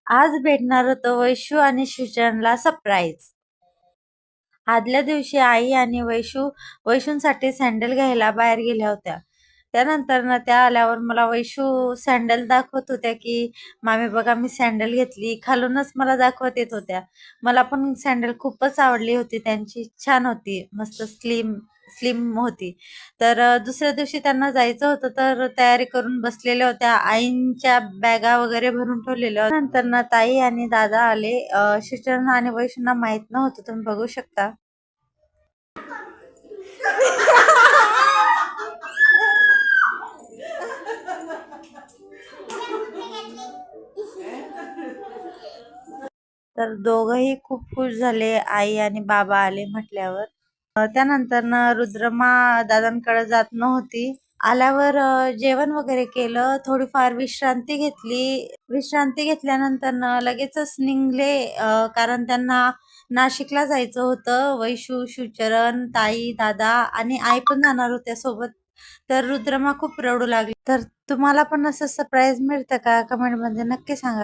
आज भेटणार होतं वैशू आणि सृजनला सरप्राईज. आदल्या दिवशी आई आणि वैशूंसाठी सँडल घ्यायला बाहेर गेल्या होत्या. त्यानंतर ना त्या आल्यावर मला वैशू सँडल दाखवत होत्या, की "मामी बघा मी सँडल घेतली." खालूनच मला दाखवत येत होत्या. मला पण सँडल खूपच आवडली होती त्यांची. छान होती. मस्त स्लिम स्लिम होती. तर दुसऱ्या दिवशी त्यांना जायचं होतं, तर तयारी करून बसलेल्या होत्या. आईंच्या बॅगा वगैरे भरून ठेवलेल्या होत्या. नंतर ना ताई आणि दादा आले. सृजन आणि वैशूंना माहीत नव्हतं. तुम्ही बघू शकता. तर दोघंही खूप खुश झाले आई आणि बाबा आले म्हटल्यावर. त्यानंतर रुद्रमा दादांकडे जात नव्हती. आल्यावर जेवण वगैरे केलं, थोडीफार विश्रांती घेतली. विश्रांती घेतल्यानंतर लगेचच निघले, कारण त्यांना नाशिकला जायचं होतं. वैशू, शिवचरण, ताई, दादा आणि आई पण जाणार होत्या सोबत. तर रुद्रमा खूप रडू लागली. तर तुम्हाला पण असं सरप्राईज मिळतं का? कमेंटमध्ये नक्की सांगा.